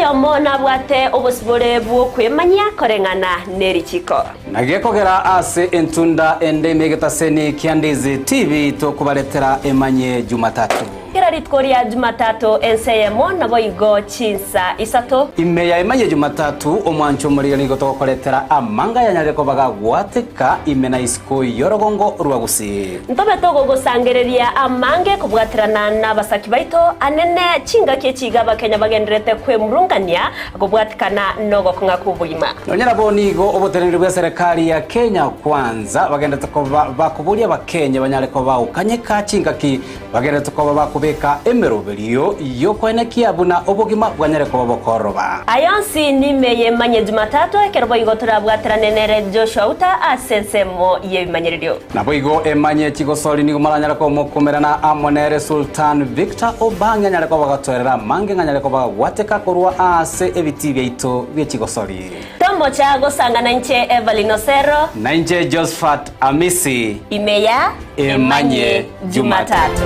yomona bwate obosibore bwo kwemanyia korengana nerichiko nagiye kogera ase entunda ende megetaseni Ndizi TV to kubaletera Emanyie Jumatato Ritkoria Jumatato enseyemo nabo igo chinsa isato imeya Emanyie Jumatato omwancho muri nigo to koletera amanga yanyare ko baga gwateka imena isiko yorogongo rwa Gusii ntobe togo gosangereria amange kubwatirana n'abasaki baito anene chinga kechiga bakenya bagenderete kwemurungania akubwatikana nogo kunga kubuyima nonyera bonigo obotereri bwa serikali ya Kenya kwanza bagendete ko bakuburia bakenya banyare ko baukanyeka chinga ki bagendete ko bakubeka emeroberiyo yo kwenekia buna obogima bwanyare ko bokoroba ayonsi nimeye Emanyie Jumatato ekerbo igotora bwatiranenere Joshua uta asensemo yebimanyirio nabo igo Emanyie chigosori nigo maranyara ko mukomerana amonere Sultan Victor Obanga nyare ko bagatwerera mange nganyare ko bagwateka korwa ase ebiti byaito byechigosori tombo cha gosangana nche Evelyn Osero na nche Josephat Amisi imeya Emanyie Jumatato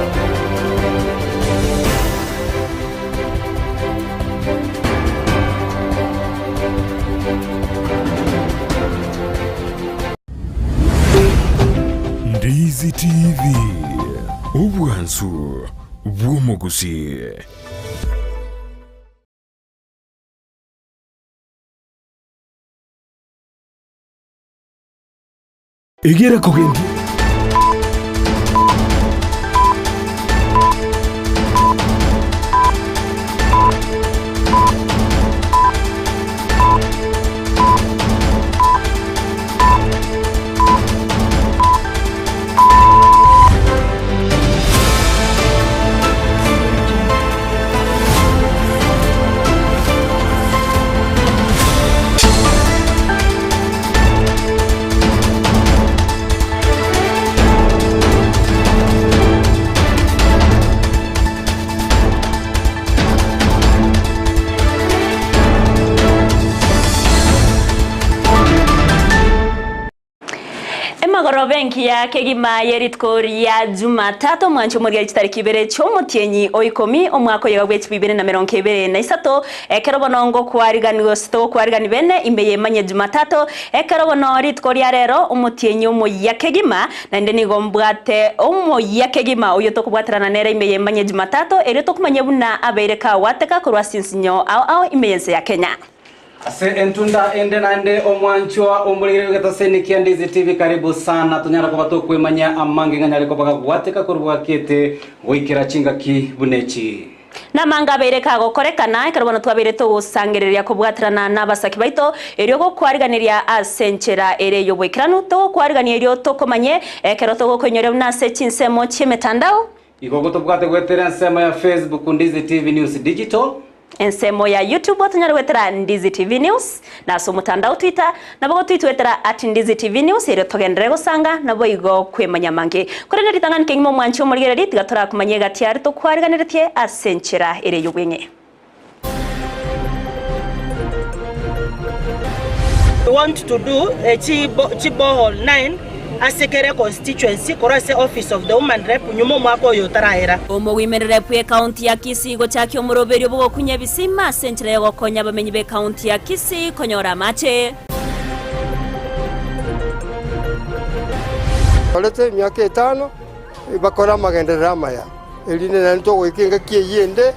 Ndizi TV Ubwansu Gusii Egera kogendi benki ya kegima yeritkoria Jumatato mwancho muri tariki ibere cy'omutyenyi oikomi omwako yagwetse 2023 ekerobonongo kwariganirwa sto kwarigani bene imbeye Emanyie Jumatato ekerobono ritkoria rero omutyenyi omo yakegima nande nigombwate omo yakegima oyo tokubwatirana nere imbeye Emanyie Jumatato eri tokumanya buna abereka wateka kurwa sinsinyo ao imeyense ya Kenya ase entunda ende nande omwanchwa omulire gataseni Ndizi TV karibu sana tunyara ko bato kwemanya amange nganyare ko bagwateka kurwa kete goikira chinga ki bunechi namanga bereka gokorekana ikarubona twabere to gusangereria kubwatirana n'abasaki baito eryo go kwariganiria asenchera ere yo bwekiranu to kwariganira eryo to komanye ekero to gokonyore na sechinsemo chimetandao igogo to bwate gwetera nsema ya Facebook Ndizi TV News Digital ensemo ya YouTube watunyari wetera Ndizi TV News na so mutandao Twitter na bogo twitwetera @Ndizi TV News ere togendere gusanga na boigo kwemanya mange korene ritangani kengimo mwancho muri riti gatora kumanye gatiari to kwariganiretie asenchera ere yugwenge We want to do a Chibo 9 Asekere constituency korase office of the woman rep nyumo mwako yotarahera omo women rep ya county ya Kisii go chakyo muroberio bwo kunya bisima centre ya gokonya bamenyi be county ya Kisii konyora mache olete myaka 5 bakora magenderera maya eline nanto goikinga kiyende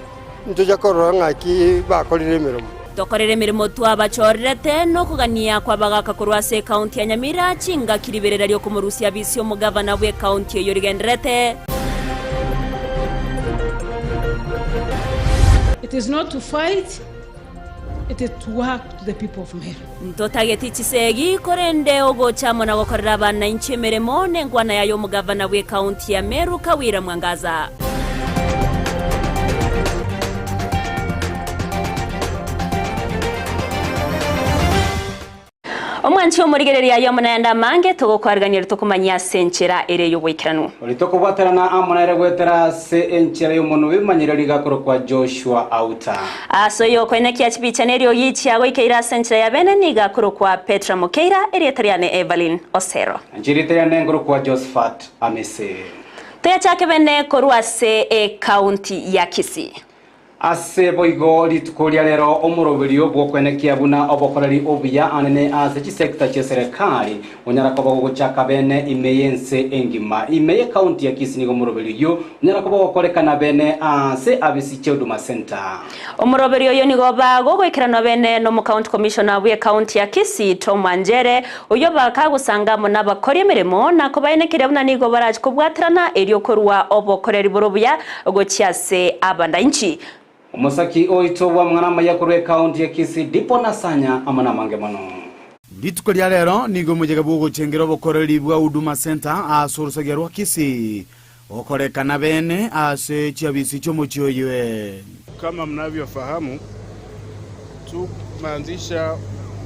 ntoja korora ngaki bakorire mirimo tokorere mirimo twabachorerete no kugania kwa bagaka kurwase county ya Nyamira chinga kiriberera ryo kumurusia bisyo mugavana we county yo rigenderete It is not to fight, it is to work to the people of Meru. Ntotageti chisegi korende ogo chamo na gokorera bana inche meremo nengwana yayo mugavana we county ya Meru Kawira Mwangaza omwanchi omurigereria yomunenda mange togokwarganira tokumanya senchera ere yobwikiranu olito kubwaterana amonere gwetera se enchera yomuntu bimanyira ligakoro kwa Joshua Auta aso yo kwenekia chipicha neryo yichi agoikeira senchera ya bene nigakoro kwa Petra Mokeira ere tariane Evelyn Osero njiriteriane ngoro kwa Josephat Amisi Toya chake bene korwa se county ya Kisii ase boigo litukuria lero omoroberio bwokwenekia buna obokoreri obuya anene ase chisekta cha serikali onyara koba guchaka bene imeyense engima imeye county ya Kisii nigo omoroberio onyara koba gukorekana bene ase abisiche Huduma Center omoroberio yo nigo bago gwekirana bene no mu county commissioner bwe county ya Kisii Tom Wanjere uyo bakagusanga mona bakori emirimo nako bayenekire buna nigo baraje kubwatirana eryo korwa obokoreri borobuya gochiase abandainchi Umusaki oitobwa mwana yakurwe county ya Kisii dipo nasanya amana mange mano. Lituko lya lero nigo mujega bwo chengero bokoreri bwa Huduma Center asorusagia rwa Kisii okorekana bene ase chiabisi chomo chioywe. Kama mnavyofahamu tumeanzisha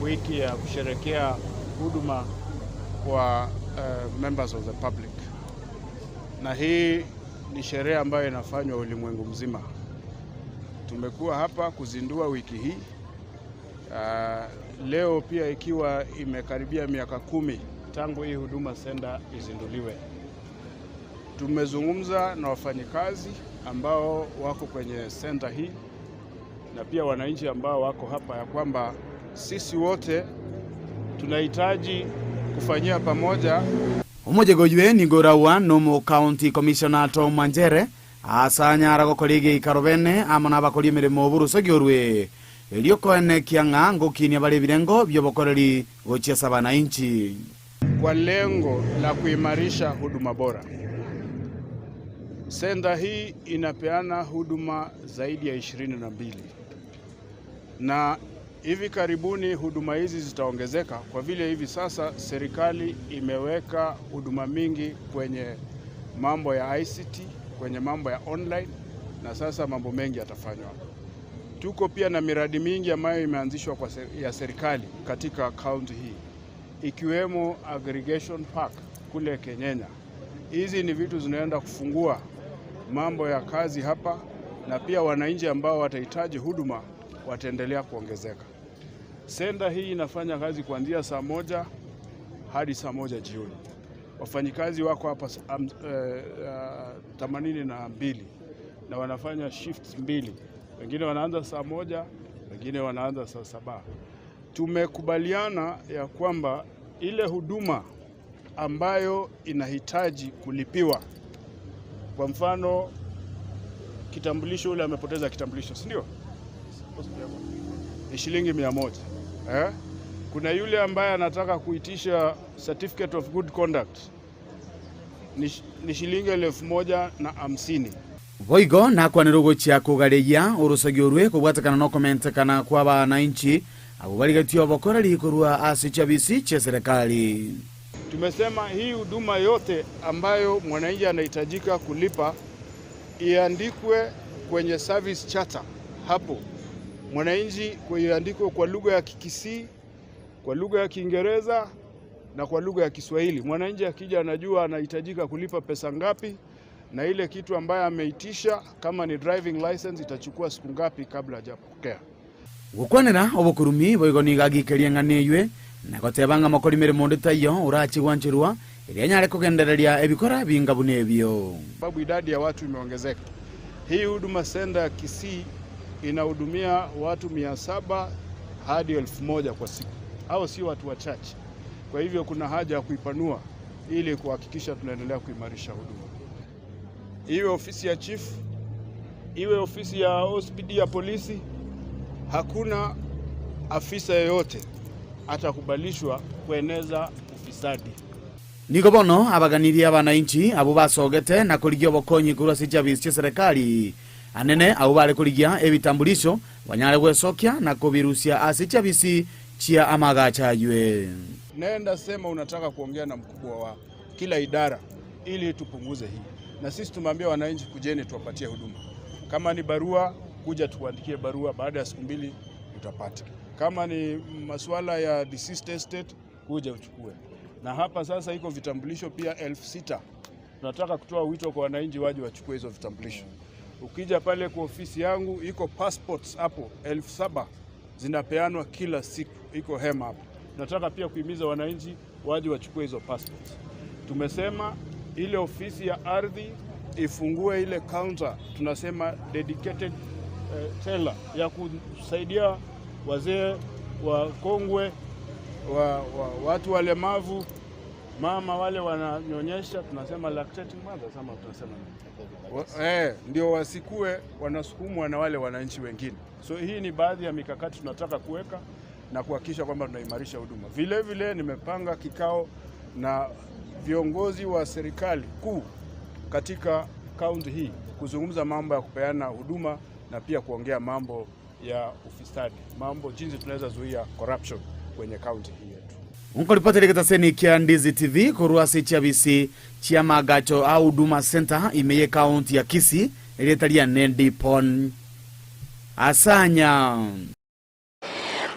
wiki ya kusherekea huduma kwa members of the public, na hii ni sherehe ambayo inafanywa ulimwengu mzima. Tumekuwa hapa kuzindua wiki hii leo pia ikiwa imekaribia miaka 10 tangu hii Huduma Center izinduliwe. Tumezungumza na wafanyikazi ambao wako kwenye center hii na pia wananchi ambao wako hapa ya kwamba sisi wote tunahitaji kufanyia pamoja. Umujego ywe nigorawa no mu county commissioner Tom Wanjere asanyara gokorige ikarobene amana bakori emirimo burusogyorwe elio koene kianga ngokinia bale birengo byobokoreri gochiesa bananchi kwa lengo la kuimarisha huduma bora. Senda hii inapeana huduma zaidi ya 22 na hivi karibuni huduma hizi zitaongezeka kwa vile hivi sasa serikali imeweka huduma mingi kwenye mambo ya ICT, kwenye mambo ya online, na sasa mambo mengi yatafanywa. Tuko pia na miradi mingi ambayo imeanzishwa ya serikali katika county hii, ikiwemo aggregation park kule Kenyenya. Hizi ni vitu zinaenda kufungua mambo ya kazi hapa, na pia wananchi ambao watahitaji huduma wataendelea kuongezeka. Senda hii inafanya kazi kuanzia saa 1 hadi saa 1 jioni. Wafanyikazi wako hapa 82 na wanafanya shifts 2. Wengine wanaanza saa 1, wengine wanaanza saa 7. Tumekubaliana ya kwamba ile huduma ambayo inahitaji kulipiwa, kwa mfano kitambulisho, ule amepoteza kitambulisho, si ndio? Ni shilingi 100. Kuna yule ambaye anataka kuitisha certificate of good conduct, ni shilingi 1,150. Boigo na kwanero gochia kugareya urusogyorwe kubwatakana no comment kana kwa bananchi abugarigatio bokoreri kurwa ase chabisi cha serikali. Tumesema hii huduma yote ambayo mwananchi anahitajika kulipa iandikwe kwenye service charter hapo. Mwananchi kuiandikwe kwa lugha ya Kisii, kwa lugha ya Kiingereza na kwa lugha ya Kiswahili. Mwananchi akija anajua anahitajika kulipa pesa ngapi, na ile kitu ambayo ameitisha kama ni driving license itachukua siku ngapi kabla hajapokea. Gukwanira obokurumi boigo nigagikeria nganeywe na gotebanga makori mirimo nditayo urachi gwanchirwa iria nyare kugendereria ebikora binga bunebyo. Sababu idadi ya watu imeongezeka. Hii Huduma Center ya Kisii inahudumia watu 700 hadi 1000 kwa siku. Hao si watu wachache. Kwa hivyo kuna haja ya kuipanua ili kuhakikisha tunaendelea kuimarisha huduma. Iwe ofisi ya chief, iwe ofisi ya OSPD ya polisi, hakuna afisa yeyote atakubalishwa kueneza ufisadi. Niko bono abaganiria abananchi abo basogete na kuligia bokonyi kurwa sichabisi cha serikali anene abo bale kuligia ebitambulisho banyale gwesokia na kubirusia asichabisi chia amagacha ywe. Nenda sema unataka kuongea na mkubwa wa kila idara ili tupunguze hii. Na sisi tumwambia wananchi kujeni tuwapatie huduma. Kama ni barua, kuja tukuandikie barua, baada ya siku 2 utapata. Kama ni masuala ya deceased estate, kuja uchukue. Na hapa sasa iko vitambulisho pia 6,000. Tunataka kutoa wito kwa wananchi waje wachukue hizo vitambulisho. Ukija pale kwa ofisi yangu iko passports hapo 7,000 zinapeanwa kila siku, iko hema hapo. Tunataka pia kuhimiza wananchi waje wachukue hizo passports. Tumesema ile ofisi ya ardhi ifungue ile counter, tunasema dedicated tela ya kusaidia wazee, wakongwe, watu walemavu, mama wale wananyonyesha, tunasema lactating mothers ama tunasema ndio wasikue wanasukumwa na wale wananchi wengine. So hii ni baadhi ya mikakati tunataka kuweka na kuhakikisha kwamba tunaimarisha huduma. Vile vile nimepanga kikao na viongozi wa serikali kuu katika kaunti hii kuzungumza mambo ya kupeana huduma na pia kuongea mambo ya ufisadi, mambo jinsi tunaweza zuia corruption kwenye kaunti hii yetu. Unkoripotele kitaseni kia Ndizi TV kuruasi chabisi chia magacho au Huduma Center imeye kaunti ya Kisii iletalia Nendi Pon Asanya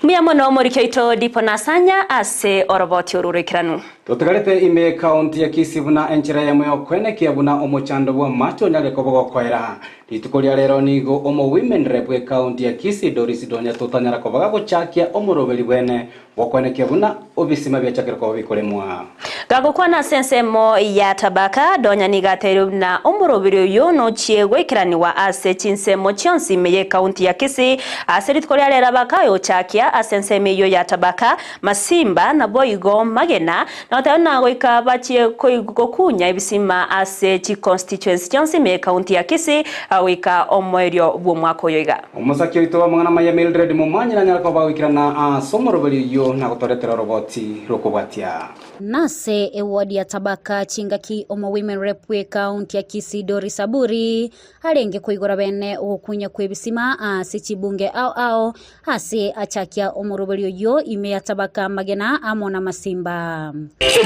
Miamono morikeito Dipon Asanya ase oroboti orurikiranu. Tutugarete ime kaunti ya Kisii buna enchera ya moyo kwene kia buna omochando bwa macho nyale kobogo kwera. Litukolia lero nigo omo women rep kaunti ya Kisii Doris Donya tutanyara koboga gochakia omorobeli bwene wakwene kia buna obisima bya chakira ko bikolemwa. Gago kwana sensemo ya tabaka Donya nigateru na omorobeli yo no chiegwe kirani wa ase chinsemo chionsi meye kaunti ya Kisii ase litukolia lero bakayo chakia asenseme yo ya tabaka masimba na boigo magena na tana goika bachie koikunya ibisima ase chi constituency chonsi me county ya Kisii awika omoerio bwo mwako yoiga omusaki wito mwana maya Mildred mumanyira nyalako bawikirana somorobeli yo na gutoretera roboti rokobwatia nase ewadi ya tabaka chingaki omo women rep we county ya Kisii Doris Saburi alenge kuigora bene okunya kwebisima ase chibunge ao ase achakia omorobeli yo ime ya tabaka magena amona masimba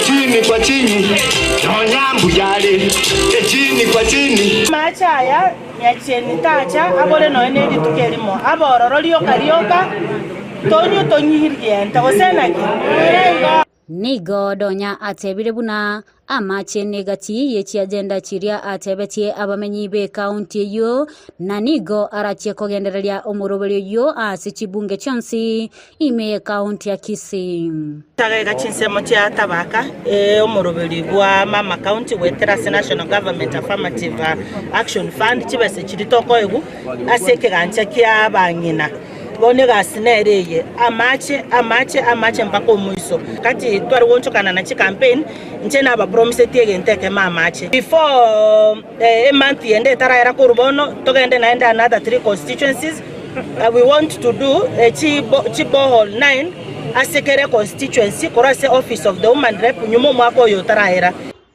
chini kwa chini nyambu yale chini kwa chini machaya nyacheni tacha abole no ene ditukelimo abororo lio karioka tonyo tonyihirye ntagosenaki Nigo Donya atebire buna amache negati yechi agenda chiria atebetie abamenyi be county yo na nigo arachie kogendereria omorobeli yo asichibunge chonsi ime county ya Kisii tagaga chinsemo cha tabaka omorobeli bwa mama county wetera national government affirmative action fund chibese chiritoko egu aseke gancha kya bangina bone gasinereye amache mpaka omuiso kati twari wonchokana na chi campaign nche na ba promise tiege nteke amache before a month ende taraira kurubono togende naenda another 3 constituencies we want to do chibo 9 asekere constituency korase office of the woman rep nyumo mwako yo taraira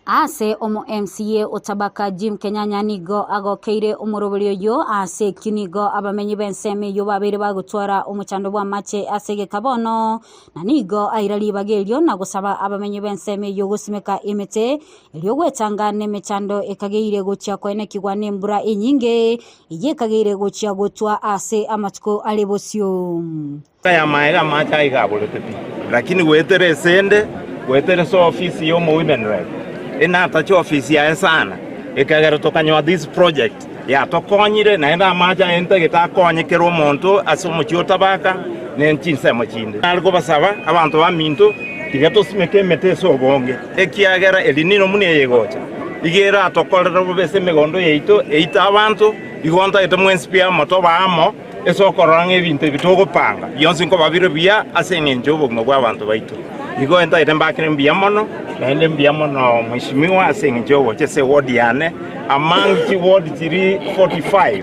ase omo MCA otabaka Jim Kenyanya nigo agokeire omorobeli yo ase kinigo abamenyi benseme yo babere bagutwara omuchando bwa mache asege kabono na nigo airali bagelyo na gusaba abamenyi benseme yo gusimeka imete elyo gwetanga nemechando ekageire gochya kwene kigwane mbura enyinge iyekageire gochya gotwa ase amatuko alebosyo ya maega macha igabule tepi lakini wetere sende wetere so office yo mo women rep ina tacho office ya sana ekagera tokanywa this project ya tokonyire na enda maja ente gitakonyekero monto asomo cyotabaka nentinse mochinde algo basaba abantu baminto tigato simeke meteso bonge ekiagera elinino mune yegocha igera atokolera bubese megondo yeito eita abantu igonta etomwenspia moto baamo esokoranga ebintu bitogopanga yonse nko babiro bia asenge njobo ngo abantu baito igo enta itembakire mbiamono na ende mbiamono mheshimiwa asenge njobo chese ward yane among the ward 345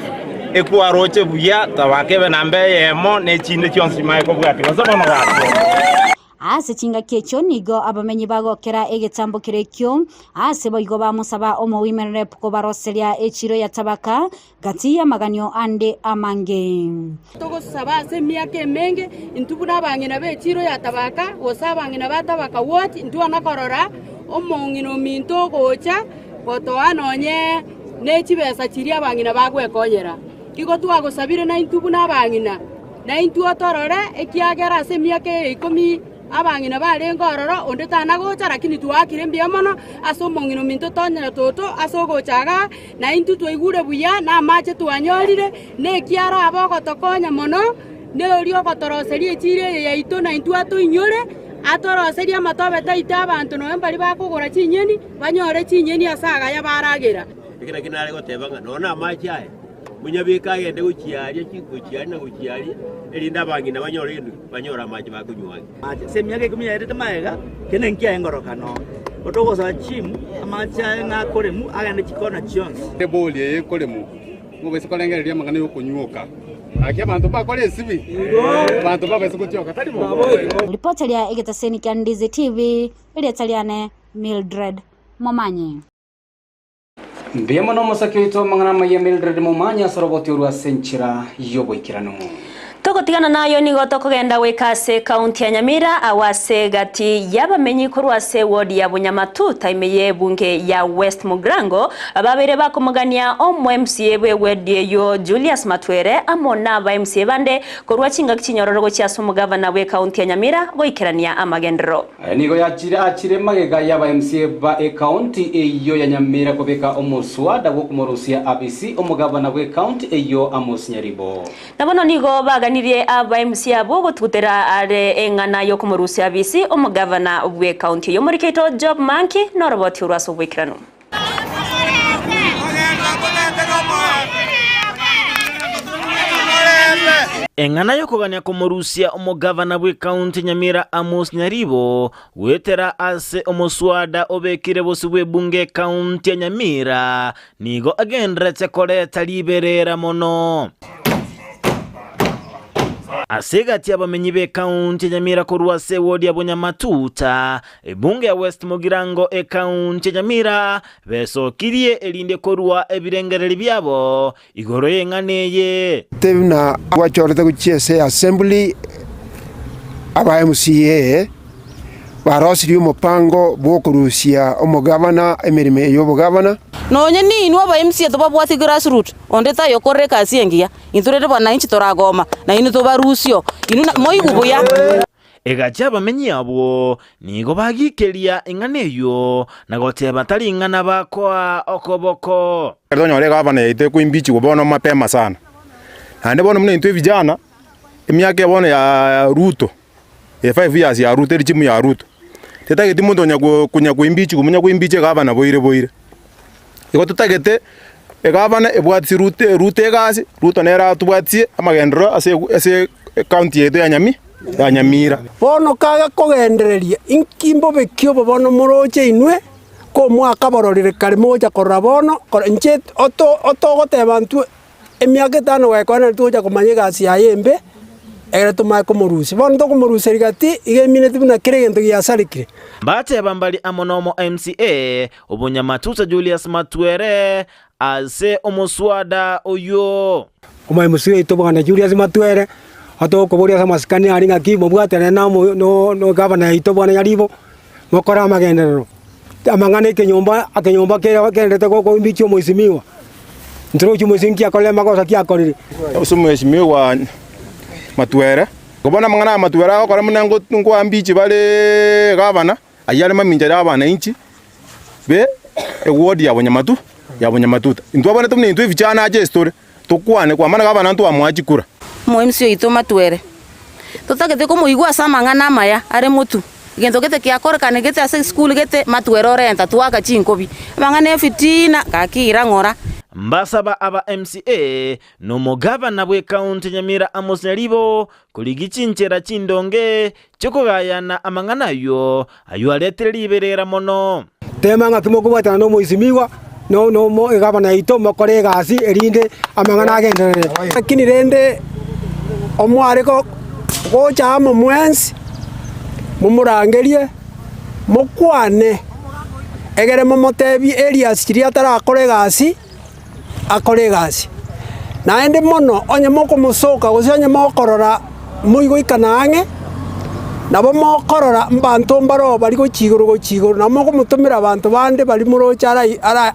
ekwa roche buya tabake nambe yemo ne chinde chonsi maiko bwati bazabono gato ase chinga kecho nigo abamenyi bagokera egetambo kirekyo ase boigo bamusaba omo women rep ko baroselia echiro ya tabaka gati ya maganyo ande amange togo saba ase miake menge intubuna bangina be echiro ya tabaka osabangina batabaka woti ntuana korora omongino minto gocha gotoanonye nechibesa chiria bangina bagwekonyera kigo twagosabire na intubuna bangina na intuotorore ekiagera ase miake 10 abangina barengo ororo onde tana gocha lakini tuakire mbiamono aso mongino minto tonyera toto aso gochaga na intu twaigure buya na mache twanyorire ne kiara aboko tokonya mono ne orio gotoroserie chire yaito na intu atuinyore atoroseria matobe taita abantu no mbali bakugura chinyeni banyore chinyeni asaga ya baragira ikira kinare gotebanga nona mache aya munyabika agende gukiaria kigukiaria na gukiaria elinda bangina banyora maji bakunywangi semyake kumyerete maega kene nkia engorokano otogo sa chimu amacha na koremu agende chikona chionse eboli ekoremu ngobese kolengereria magana yo kunyuka akia bantu bakole sibi bantu babese kutioka tari bo ripoti ya igetaseni kya Ndizi TV ile taliane Mildred Momanye mbiyemo no musaki wito mangana maye Mildred Momanye soroboti urwa senchira yoboikirano togotigana nayo nigo tokogenda wekase kaunti ya Nyamira awase gati yabamenyi kurwase ward ya Bunyamatu taimeye bunge ya West Mugrango ababere bakomagania omwe MCA bwe yo Julius Matwere amona ba MCA bande kurwa chinga kinyororo kya somo governor we kaunti ya Nyamira goikerania amagendero nigo yakire magega yaba MCA ba county eyo ya Nyamira kobeka omuswada wo kumorosia ABC omugavana we county eyo Amos Nyaribo nabono nigo baganiriye aba MCA abo gututera are engana yo kumurusia ABC omugavana we county yo muri keto job manki no robot uraso bwikirano engana yo kugania kumurusia omugavana bwe county Nyamira Amos Nyaribo wetera ase omuswada obekire bosi bwe bunge county ya Nyamira nigo agendretse koleta liberera mono asegati abamenyi be county Nyamira kurwase ward ya Bunyamatuta ebunge ya West Mugirango county Nyamira besokirie elinde korwa ebirengereri byabo igoro yenganeye tebna wachorete kuchese assembly aba MCA barosiri umupango bwo kurusia omugavana emirime y'obugavana nonye ni inwa ba MCA to babwati grassroots onde ta yokore kasi engia inturete bana inchi toragoma na inu to barusio inu moigubuya egacha bamenyi abo nigo bagikeria enganeyo na goteba tali ingana bakwa okoboko ndonyore gavana yaite kuimbichi kubona mapema sana ande bona mune into vijana emyaka bona ya Ruto 5 years ya Ruto richimu ya Ruto tetageti mundu kunya kuimbichi kumunya kuimbichi gavana boire iko tutagete gavana ebwatsi Ruto egasi Ruto nera tubwatie amagendero ase county yetu ya Nyamira bono kaga kogendereria inkimbo bekyo bono muroche inwe ko mwaka bororire kare moja korra bono nche otogote bantu emyaka 5 wekona tuja kumanye gasi ya yembe ere tuma kumurusi bono to kumurusi rigati igemine tibuna kiregento ya salikire mbate bambali amonomo MCA Obunyamatuta Julius Matwere ase omuswada oyo oma MCA itobana Julius Matwere atoko boria sama skani ari ngaki mobwatene na no governor itobana Nyaribo mokora magendero amangane kenyomba kendete ko imbicho moisimiwa ntro chumosinki akole makosa kia kolire usumweshimiwa Matwere gobona mangana Matwere akora munango ngwambichi bale gavana ayale maminja abana inchi be ward ya Bunyamatuta intwabana tumne intwe vichana aje story tukwane kwa mana gavana ntu amwachikura mo MCA ito Matwere tutagete ko muigwa samangana maya are mutu gento gete kia korkane gete ase school gete Matwere orenta tuaka chinkobi mangane fitina kakira ngora mbasaba aba MCA no mugavana bwe county Nyamira Amos Nyaribo kuligichinchera chindonge chokogayana amanganayo ayo aletere liberera mono temanga kimokubata no moisimiwa no mo gavana ito mokore gasi erinde amangana agenderere lakini rende omware ko gocha mo mwensi mumurangerie mukwane egere momotebi areas kiria tarakore gasi akore gasi na ende mono onye moko musoka gusonye mokorora muigo ikanange nabo mokorora mbantu mbaro bari go chigoro na moko mutumira abantu bande bari murocha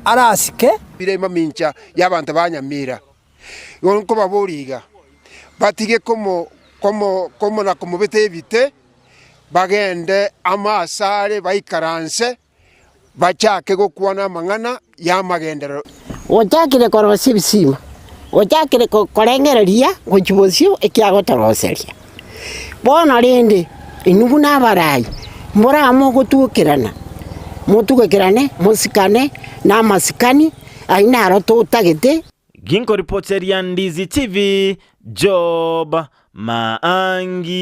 arasike bire mamincha y'abantu banyamira yonko baburiga batige como na como betebite bagende amasare baikaranse bachake gukwana mangana ya magendero ojakire korosi bisima ojakire korengereria gochibosio ekiago toroseria bona rende inubu nabarai mboramo gutukirana mutukirane musikane na masikani aina roto tagete Ginko reporteria Ndizi TV, Job Maangi.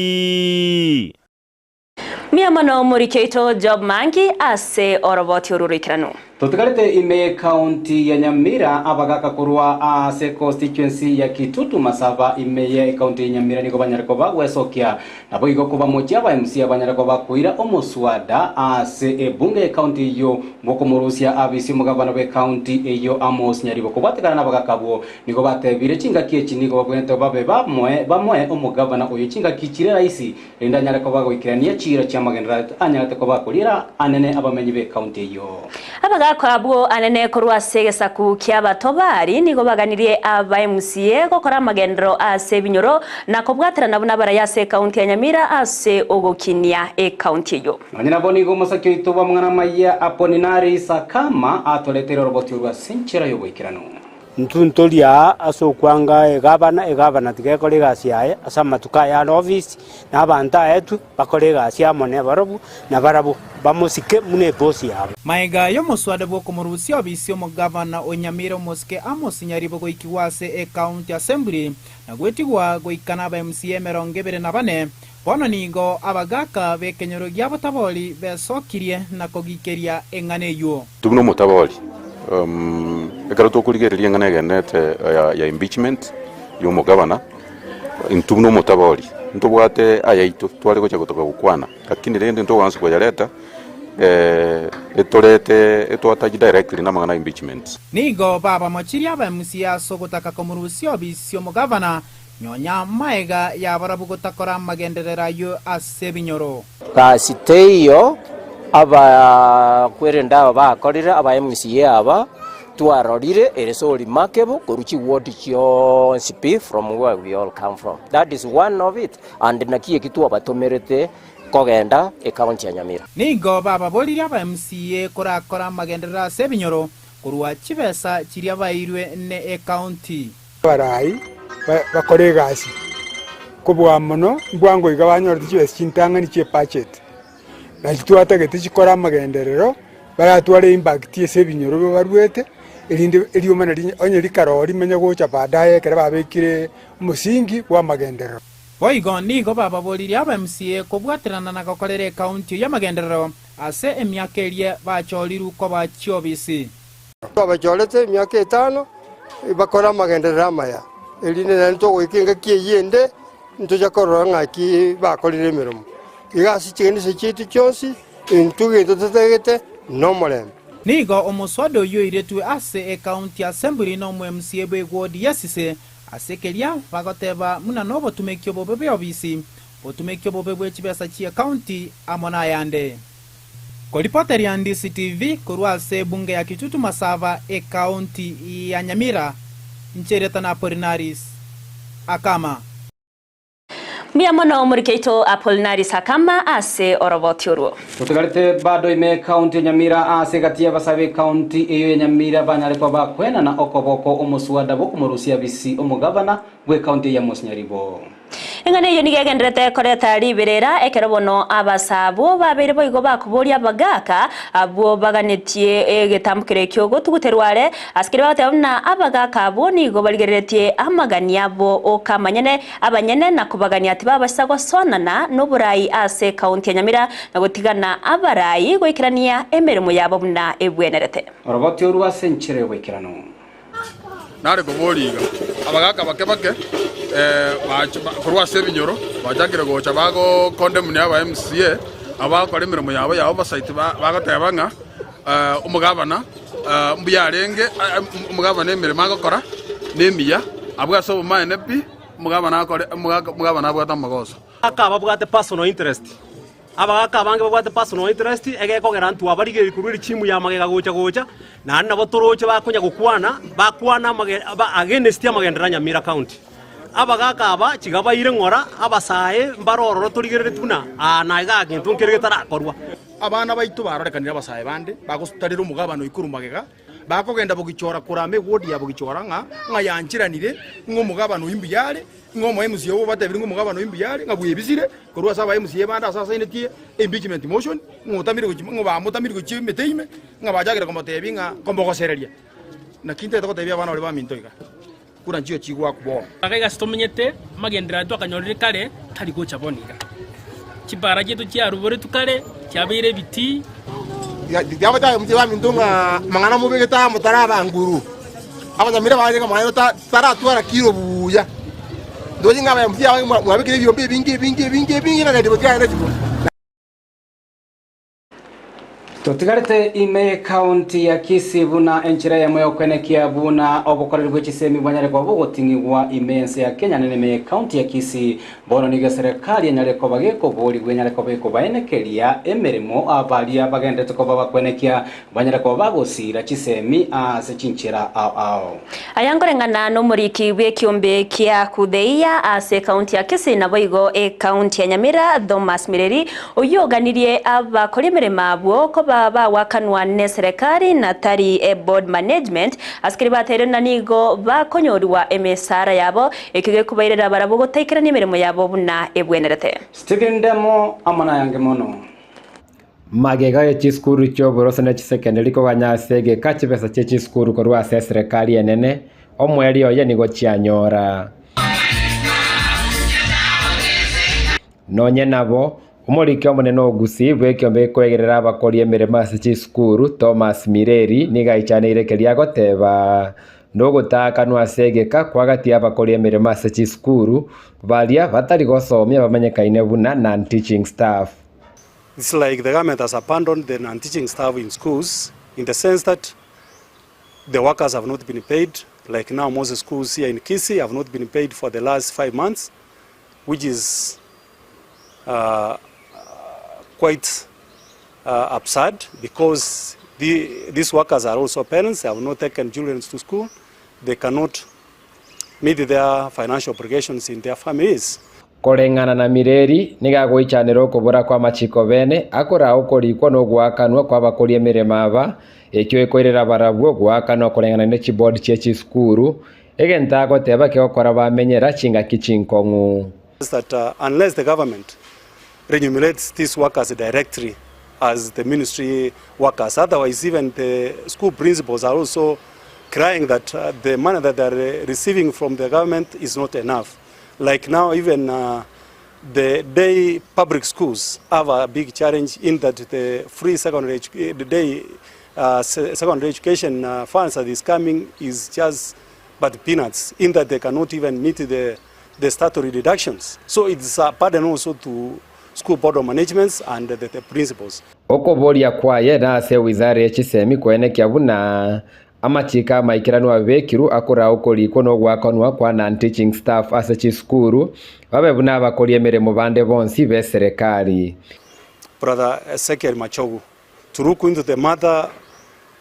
Miamano murikeito Job Maangi ase oroboti ururikiranu. Tutukarete ime county ya Nyamira abagaka kurwa ase constituency ya Kitutu Masaba ime ya county ya Nyamira niko banyareko bagwesokia nabo igo kuba moja ba MC abanyareko bakuira omuswada ase bunge county yo ngoko murusia abisi mugabana be county eyo Amos Nyaribo kubatekana nabagakabo niko batebire cinga kiechi niko babwente babe bamwe omugabana oyo cinga kicire raisi rinda nyareko bagwikirania cira cya magendera anyarate ko bakurira anene abamenyi be county yo abagakabo anene kurwa segesa ku kyabatobari nigo baganirie aba MCA gukora magendero ase binyoro nako bwaterana buna barayase county ya Nyamira ase ogokinia county yo anyina boni go musakyo ituba mwana maya Apolinari Sakama atoletera roboti rwa senchera yo bwikirano ntuntolia aso kwanga egabana tigekore gasiaye asama tukaya office nabanta etu bakore gasia mone barabu na barabu bamusike mune bosi yabo maiga yo muswada bwo murusi obisi omugavana onyamira moske Amos Nyaribo go ikiwase county assembly na gwetigwa go ikana ba MCA 24 bono nigo abagaka bekenyoro gyabotaboli besokirie na kogikeria engane yo tubno mutaboli ekaro tokurigereria ngana genete ya impeachment yo mugabana intubno mutaboli ntubwate ayaito twale gocha gotoka gukwana lakini rende ndo wansu kwa yareta etwataji directly na mangana impeachment nigo baba mochiria ba MCA sogotaka komurusi obisi omugavana nyonya maiga ya barabu gotakora magenderera yo asebinyoro kasiteyo aba kwerenda bakorire aba MCA aba twarorire eresoli makebo koruchi ward kyo CP from where we all come from. That is one of it, and nakie kitu abatomerete kogenda county ya Nyamira nigo baba boliri aba MCA korakora magenderera sebinyoro kurwa chibesa chiria bairwe ne county barai bakore gasi kubwa muno mbwango igabanyorite chibesa chintangani che budget na twatagete chikora magenderero baratware impact yesebinyoro barwete elinde eliomana onye likarori menya gocha baadaye kare babekire musingi wa magenderero boigo nigo baba boliri aba MCA kobwaterana na gokorere county ya magenderero ase emyakerie bacholiru ko bachiobisi abacholete emyaka 5 bakora magenderero maya elinde nanto goikinga kiyende ntoja korora ngaki bakorire miromo igasi chende se chiti chonsi intuge totegete no molem nigo omuswado yo iretu ase county assembly no MCA bwego yesise asekelia bagoteba muna no botumekyo bobebe obisi botumekyo bobebe chibesa chi county amona yande ko reporter ya Ndizi TV kurwa ase bunge ya Kitutu Masaba county ya Nyamira nchereta na Apollinaris akama miamono murikeito Apollinaris akama ase oroboti urwo tutugarite bado ime county Nyamira ase gatia basabe county eyo Nyamira banyareko bakwena na okoboko omuswada boko murusia bisi omugabana gwe county ya Amos Nyaribo engane yo nigegendrete koreta liberera ekerobono abasabo babere boigo bakuboria bagaka abo baganetie egetambukire kyogo tuguterware askire batabona abagaka abo nigo baligeretie amagani abo okamanyene abanyene nakubagania ati babasagwa sonana n'uburayi ase county ya Nyamira na gutigana abarayi goikirania emeremo yabo buna ebwenerete oroboti urwa senchire wekirano nare goboliga abagaka bakebake kurwa sebinyoro bajagire gocha bago condemn ne aba MCA abakora imirimo yabo basite bagatebanga umugabana mbuyarenge umugabana imirimo agakora nemiya abwaso bumane pi umugabana abwata amagoso akaba bwate personal interest abagaka bange babwate personal interest egekogera ntu abarigeri kururi chimu ya magega gocha na nabo toroche bakonya gukwana against ya magendera Nyamira county abagaka aba chigabaire ngora abasae mbarororo turigerere tuna na igagintu nkirigitara korwa abana baitu barorekanira abasae bande bagusutarira umugabano ikuru magega bakogenda bugichora kurame wodi ya bugichora nga yanchiranire ng'umugabano imbiyale ngomo MCA wo batebiri ng'umugabano imbiyale ngabuye bizire korwa saba MCA banda sasa inetie impeachment motion ngotamire kuchimeteime ngabajagire komotebi nga kombogosereria na kinte tokotebia bana ole bamintoiga kura njio chigwa kubo akaiga stomenyete magendera twakanyorire kare tari gocha boniga chibara gitu chia rubore tukare chabire biti diamo ta mti wa mindunga mangana mubegeta mutaraba nguru abanyamira baje kama tara twara kilo buya ndoji ngaba mti wa mwabikire byombe bingi na ndebo kana tibo. Tutigarite ime county ya Kisii buna enchira ya moyo kwenekia buna obukorero bw'ekisemi bwanyare kwa bugotingwa imense ya Kenya nene county ya Kisii bono niga serikali nyare ko bageko boli gwenyare ko beko baenekeria emeremo abalia bagendete ko babakwenekia banyare ko bagosira kisemi ase chinchira ao ayangorengana no muriki bw'ekiombe kia kutheia ase county ya Kisii na boigo county ya Nyamira Thomas Mireri oyoganirie abakori emerema bwo ko baba wakanwa ne serikali na tari board management askiri batere nanigo bakonyoriwa emesara yabo ekige kubairira barabo guteikira nimirimo yabo buna ebwenerete. Stephen Demo amana yange mono magega ya chiskuru cho borosana chisekenderi ko ganyasege kachibesa chiskuru ko rwa serikali enene omweri oye nigo chianyora nonye nabo umuriki omunene Gusii bwekiombe kwegerera abakori emirimo ase chiskuru Thomas Mireri nigaichaneire keria goteba ndogutakanwa asegeka kwagati abakori emirimo ase chiskuru balia batari gosomia bamenyekaine buna non-teaching staff. It's like the government has abandoned the non-teaching staff in schools in the sense that the workers have not been paid. Like now most schools here in Kisii have not been paid for the last 5 months, which is quite absurd because these workers are also parents. They have not taken children to school. They cannot meet their financial obligations in their families. Korengana na Mireri nigagwichaniro kubura kwa machiko bene akora ukorikwo no gwakanwa kwa bakori emirema aba ekyo ekorera barabwo gwakanwa korengana ne chiboard chechi skuru egenta goteba ke okora bamenyera chinga kichinkongu. That unless the government remunerates these workers directly as the ministry workers, otherwise even the school principals are also crying that the money that they are receiving from the government is not enough. Like now even the day public schools have a big challenge in that the free secondary secondary education funds that is coming is just but peanuts, in that they cannot even meet the statutory deductions. So it's a burden also to school board of managements and the principals. Okoboria kwaye na ase wizara ya chisemi kwenekia buna amachika maikirano abekiru akora ukoriko no gwakanwa kwa non-teaching staff ase chiskuru babe buna abakori emirimo bande bonsi be serikali. Brother Ezekiel Machogu to look into the matter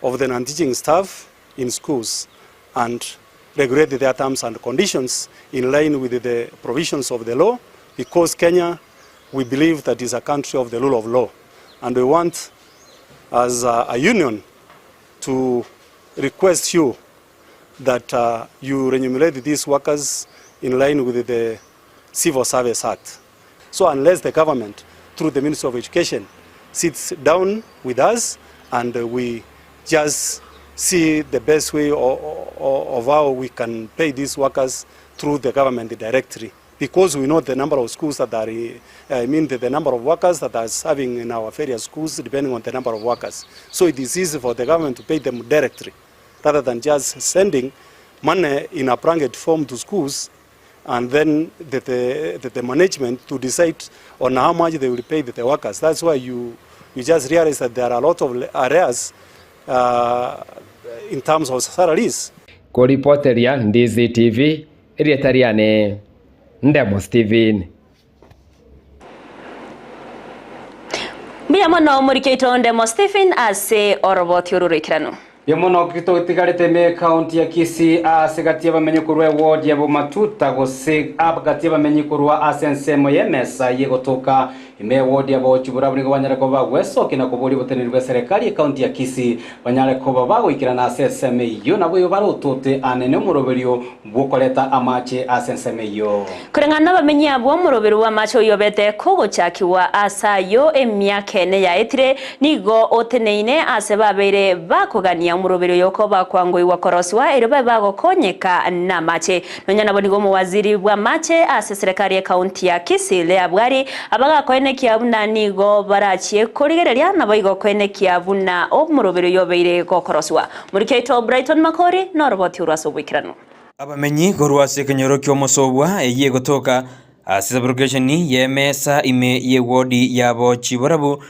of the non-teaching staff in schools and regulate their terms and conditions in line with the provisions of the law, because Kenya, we believe that is a country of the rule of law, and we want as a union to request you that you remunerate these workers in line with the Civil Service Act. So unless the government, through the Ministry of Education, sits down with us and we just see the best way of how we can pay these workers through the government directly. Because we know the number of schools that are, the number of workers that are serving in our various schools depending on the number of workers. So it is easy for the government to pay them directly, rather than just sending money in a blanket form to schools and then the management to decide on how much they will pay the workers. That's why you just realize that there are a lot of arrears in terms of salaries. Kuripoteria Ndizi TV, Erietariane Ndemo Steven. Mia mono murikeito Ndemo Steven ase oroboti ururikirano. Yomono kito tigarete me county ya Kisii asegati abamenyikurwe ward ya Bomatuta gose abagati abamenyikurwa asensemo yemesa yegotoka ime wodi abochi burabu nigo banyare ko bagweso kina kuburi buteneri bwa serikali county ya Kisii banyare ko bagoikira na SSM yo nabo yo barotote anene muroberio bwokoleta amache SSM yo kurengana bamenyi abo muroberio wa macho yobete kogo chakiwa asayo emyaka ene ya etire nigo oteneine ase babere bakogania muroberio yoko bakwango iwa koroswa ere bagokonyeka na mache nonyana bonigo mu waziri bwa mache ase serikali ya county ya Kisii le abwari abagakoene kiabuna nigo barachie kurigereria na baigo koene kiabuna omuroberio yobeire gokoroswa muri Keito Brighton Makori no roboti uraso bwikirano abamenyi gorwase kenyoro kyomosobwa eye gotoka asabrocation yemesa ime ye wodi yabo chibarabu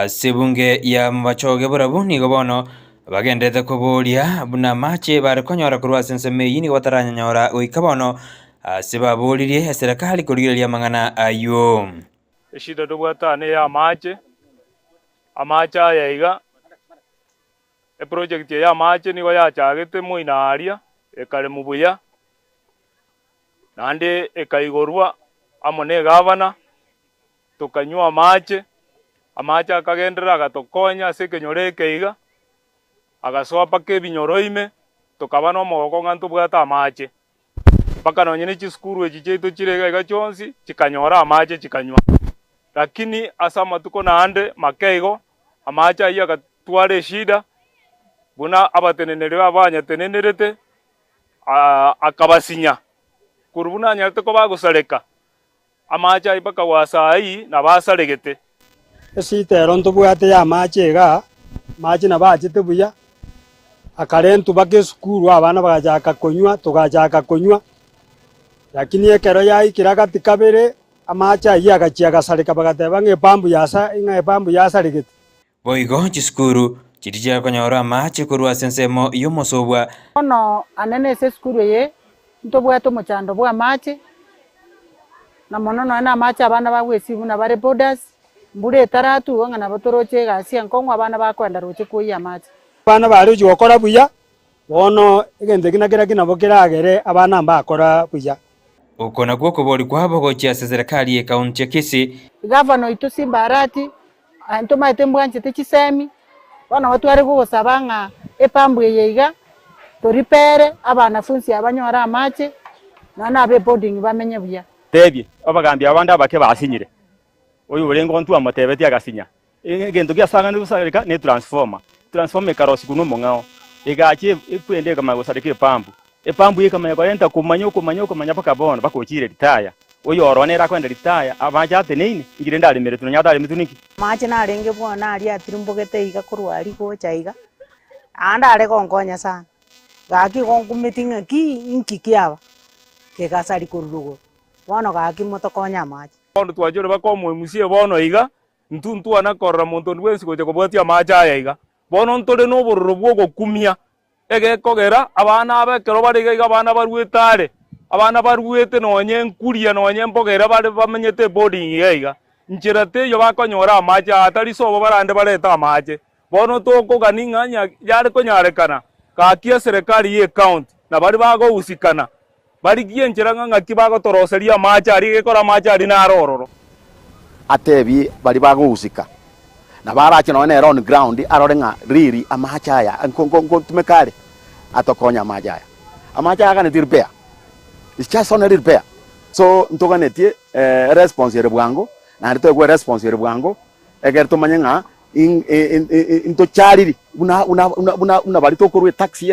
sebunge ya machoge barabu nigo bono bagendete kuburia buna mache barekonyora kurwase nsemeyi ni wataranyanyora uikabono sebaburirie serikali kurigereria mangana ayo eshida dobwatane ya amache yaiga project ya amache nigo yachagete muinaria ekare mubuya nande ekaigorwa amone gavana tukanywa amache akagendera agatokonya ase kenyore ekeiga agasopa ke binyoroime tukabana omogoko ng'anto bwata amache mpaka nonyene chiskuru echi chaitu chirega iga chionsi chikanyora amache chikanywa lakini asa matuko nande makeigo amache ayi agatwara eshida buna abatenenere abanyatenenerete akabasinya kurubuna nyarte ko bagusareka amache ayi mpaka wasai nabasaregete esitero ntubwate ya amache ga mache nabachete buya akarentu bake skuru abana bagachaka konywa tugachaka konywa lakini ekero yaikira gati kabere amache ayi agachiaga sareka bagateba ng'epambu yasaregete boigo chiskuru chirija konyora amache kurwase nsemo yomosobwa ono anene ase skuru ye ntobwate omochando bwa amache na mono na amache abana bagwesibu na bare borders mbure etaratu ng'ana batoroche egasi enkong'u abana bakwenda roche kuoya amache abana bari gokora buya bono egente kina nabo kiragere abana mbakora buya ukona gwoko bori kwabo gochia serikali ya county ya Kisii governor itu simbarati antoma itembwanje techisemi bana watware gusaba ng'a epambu yeiga toripere abana funsi abanyora amache nana abe boarding bamenye buya tebye abagambye abandi abake basinyire oyu burengo ntu amotebeti agasinya egento gyasanga n'usarika ne transformer karosi kuno mongao igachi ikwende kama gusarika epambu yekamanya kwenta kumanya paka bona bakochire ritaya oyo oronera kwenda ritaya abaja ateneine ngire ndali mere tunonyata ali mituniki mache na renge bwana ali atirimbogete iga kurwari gocha iga anda ale kongonya sana gaki kongumitinga ki inkikiaba kegasari kurugo bono gaki motokonya mache bono twajore bakomo musie bono iga ntuntu anakorra muntu ndwensi goje kobwatia mache aya iga bono ntore no bururu bwo gokumia egekogera abana abekero bariga iga abana barwetare abana barwete nonye nkuria nonye mbogera bari bamenyete boarding iga nchirate yo bakonyora amache atari sobo barande bareta amache bono toko ganinganya yari konyarekana kakia serikali ye county na bari bago usikana bari gienchera ngaki bago toroseria amache ari gekora amache ari na rororo atebi bari bago usika na barache none on ground arorenga riri amache aya nkonko tumekare atokonya amache aya kana repair it's just on repair so ntoganetie responsible bwango na ndito gwe responsible bwango egerto manyenga into charity una bali tokorwe taxi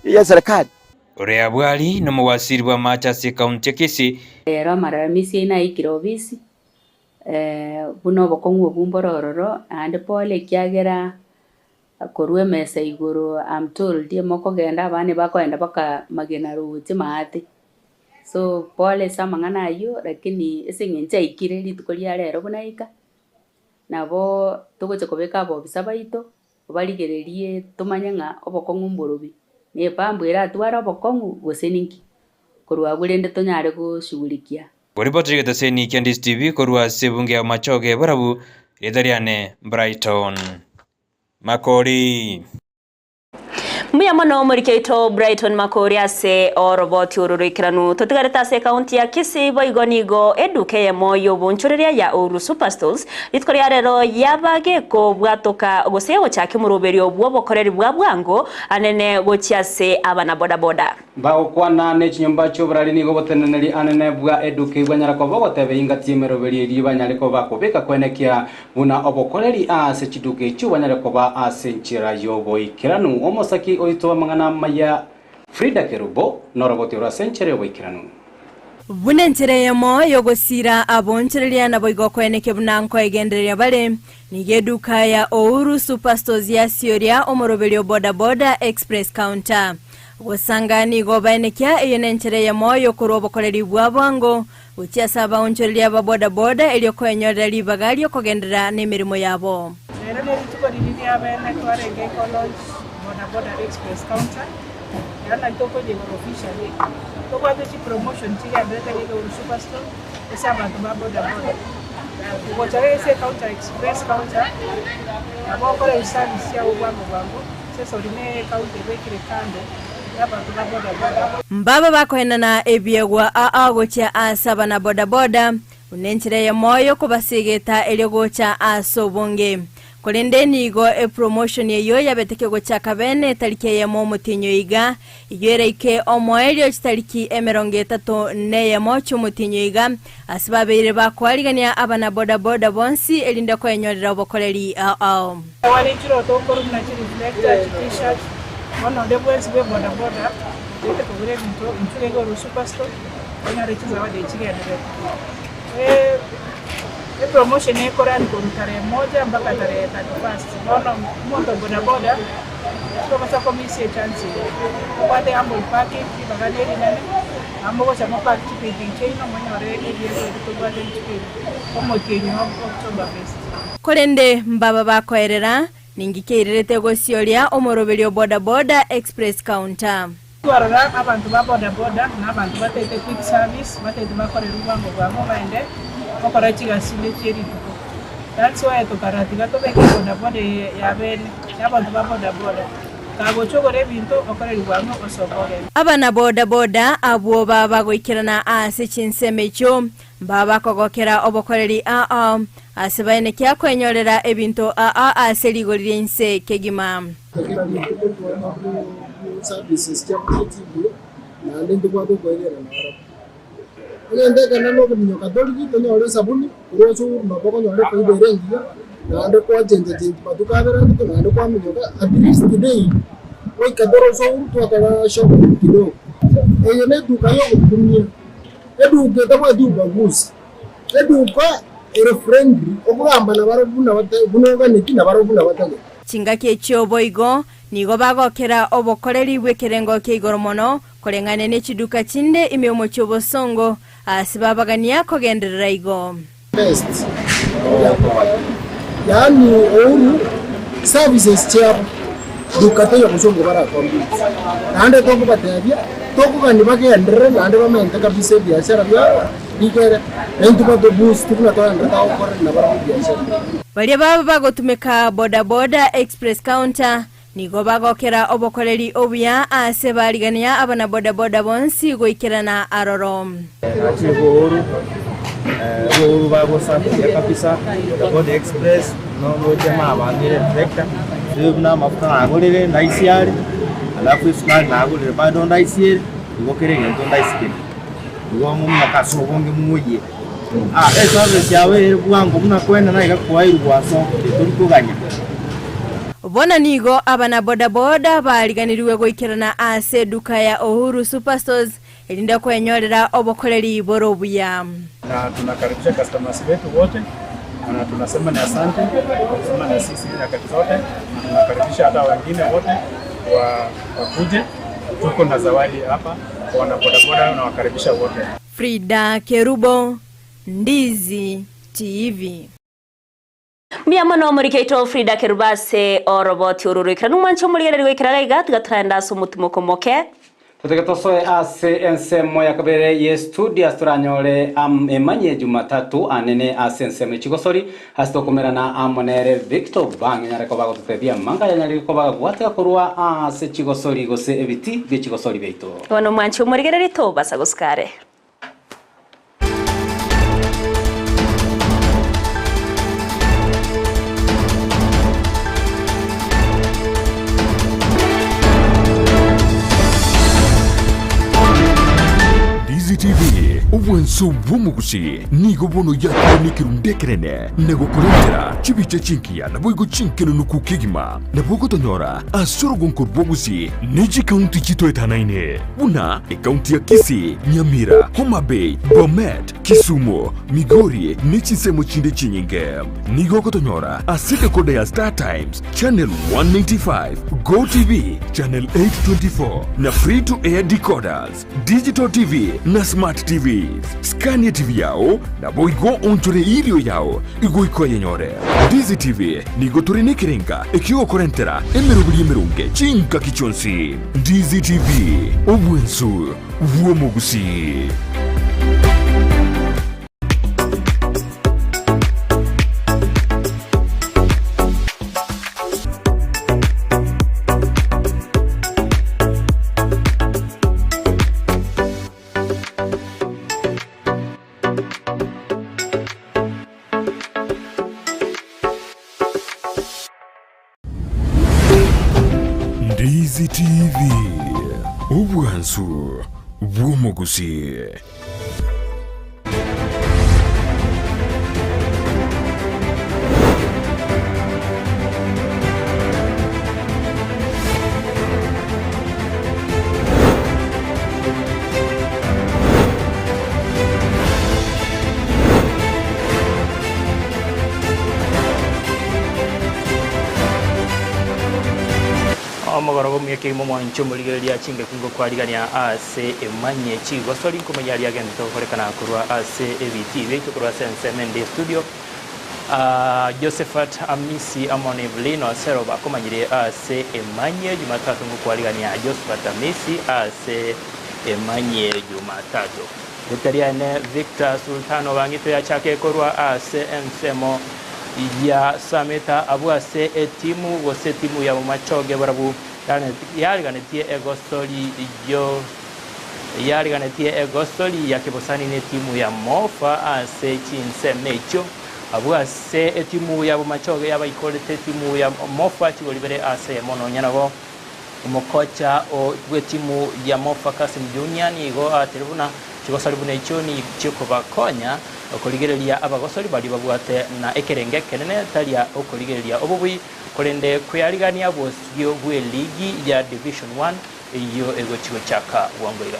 ya serikali uria bwali no muwasiri bwa machasi county ya Kisii rero maramisi ina ikirobisi buno bokongwe bumborororo ande pole kiagera korwe mesa iguru am told moko genda bane bakoenda baka magena ruti maate so pole samangana ayo lakini esengenche ikire litukolia rero bunaika nabo tugoche kobeka bo bisabaito baligererie tumanyanga obokongwe mborobi ne pambu era twara obokongwe goseninki korwa burende tonyare gushughulikia Boripoti geteseni Ndizi TV korwa sebunge ya machoge barabu edariane Brighton Makori Muya mono murikeito Brighton Makoria se oroboti ururikiranu totigareta se county ya Kisii boigonigo eduke ya moyo bonchoreria ya Uru Superstores litkoria rero yabage ko bwatoka gosewo chake muroberio bwo bokoreri bwa bwango anene gochiase abana boda boda bao kwana ne chinyumba cyo brali nigo boteneneri anene bwa eduke bwanyara ko bogotebe ingati meroberi ri banyare ko bakobeka kwenekia buna obokoreri ase chiduke cyo banyare ko ba ase nchira yobo ikiranu omosaki oito mangana maya Frida Kerubo noroboti ora senchere boikiranu Bunentere yamo yogosira abonchereria na boigo kweneke bunanko egenderia bale nigeduka ya Uru Superstores ya Sioria omoroberio boda boda express counter Wasangani gobanekia eyenenchere yamo yokorobo koleri bwabwango uchiasa abonchereria boda boda eliokoenyorera libagali okogendera nemirimo yabo Era ne tuko dini abene twarenge college boda boda express counter yana toko je officially toko ati promotion tiga breta ile Uru Superstore esa bantu ba boda boda ko chare ese counter express counter abo ko le service ya ubwango bwango sasa urine counter bekire kando ya bantu ba boda boda mbaba bakoenana ebiegwa agocha asaba na boda boda unenchire ya moyo kubasigeta eliogocha asobonge Kolende nigo promotion yeyo yabeteke gocha kabene tariki ya mutinyo iga igereike omoelio tariki 30 ne ya mocho mutinyo iga asibabere bakwaligania abana boda boda bonsi elinda kwenyorera obokoleri wali chiro to koru na chiri reflector t-shirt ono de boys be boda boda ite ko gure into Uru Superstore ina rechi zawadi chigende promotion yako rani kwa tarehe 1 mpaka tarehe 31. Naona mtu boda boda kwa sababu mimi si chance. Kwa the ambo parking kibagani nene ambo kwa sababu park chipi kino mwenye ile yeso kwa the chipi kama kenyo October fest. Kolende mbaba bakoerera ningikeirerete gosyoria omoroberio boda boda express counter. Twarara abantu ba boda boda n'abantu batete quick service batete bakorera ubango bwabo baende okora chigasile cheri tuko that's why tukaratika tobeke boda boda yabene y'abantu ba boda boda kagochogore bintu okorera ubango osogore abana boda boda abo baba goikirana ase chinsemecho baba kogokera obokoreri asibane kya kwenyorera ebintu ase ligorire inse kegima services chakuchibu na ndende kwa kugoerera na ngende kana no kunyo kadoliki tonyo sabuni roso no boko nyore ko iberengia na ndo kwa jenje patuka vera ndito na ndo kwa minyoka at least today oi kadoro so urtu akala shop kido eyene duka yo kutumia edu geta kwa duka gusi edu kwa ere friendly okugamba na barabuna bunoga nikina barabuna batage chingake choboigo nigo bagokera obokoreri bwekerengo ke igoromono kolengane ne chiduka chinde imyomo chobosongo asibabagania kogenderera igo best yani Uru services chair duka tayo kusongo bara kombi ande toko batabia toko kandi bagendere ande bamente kabisa biashara bya bigere entu bato boost tukuna toyanda tawo kore na bara biashara bali baba bagotumeka boda boda express counter nigo bagokera obokoreri obuya ase baligania abana boda boda bonsi goikirana arorom Uru bago safi ya kabisa boda express no jamaa bangire director na mafuta agorere naisiari alafu isukari na agorere bado ndaisiere ngokere ngento ndaisiere ngo mumna kasobonge mumuye service yawe bwango muna kwenda na igakwa irwaso turikuganya Bona nigo abana boda boda baliganiriwe goikirana ase duka ya Uru Superstores elinda kwenyorera obokoreri borobuya na tunakaribisha customers wetu wote na tunasema ni asante tunasema na sisi nyakati zote tunakaribisha hata wengine wote wakuje tuko na zawadi hapa kwa wana boda boda na wakaribisha wote Frida Kerubo Ndizi TV Miamono murikeito Frida Kerubase oroboti ururikira numancho murigereri wekiraga igatgatanda sumutumuko moke Tutegetoswe ase ensemo yakabere ye studio turanyore Emanyie Jumatato anene ase ensemo chigosori hasitokumerana amonere Victor Bang nyareko bagotebia manga yanyariko bagwate kurwa ase chigosori gose ebiti bye chigosori beito. Wono mwancho murigereri to basagoskare. TV ubwenso bw'omugusi nigo bono yakonikirundekerene negokorentera chibiche chinkia naboigo chinkeno nukukigima nabogotonyora asorogonkor bwogusi neji kaunti chitoetanaine buna ekaunti ya Kisii, Nyamira, Homa Bay, Bomet, Kisumu, Migori nechisemo chinde chinyinge nigo gotonyora asike kode ya Star Times Channel 195, Go TV Channel 824 na free to air decoders, Digital TV na Smart TVs. Scania TV yao na boigo onchore irio yao igoiko yenyore. Ndizi TV nigo turine kirenga ekigo korentera emerunge chinka kichonsi. Ndizi TV obwensu vuomogusi. Ndizi TV obwansu bw'omugusi. Amagarago myeke mo mwancho muligeria chinga kingo kwarigania ase Emanyie chigosori kumenya ali agenda tokorekana kurwa ase ebiti beito kurwa sensemende studio Josephat Amisi Amoni Evelino Asero bakomanyire ase Emanyie Jumatato ngukwarigania Josephat Amisi ase Emanyie Jumatato Dutariane Victor Sultano bangito ya chake kurwa ase ensemo ya sameta abu ase timu gose timu ya machoge barabu yariganetie egosoli ya kibosani ne timu ya mofa ase chinsemecho abu ase timu ya machoge ya baikolete timu ya mofa chigolibere ase mono nyanabo umukocha o timu ya mofa Kasim Junior nigo aterubuna chigosali bune choni chiko bakonya okoligereria abagosori bali babwate na ekerenge kenene talia okoligereria obubwi kolende kuyarigania bosio bwe ligi ya Division 1 iyo egochigo chaka wangoira.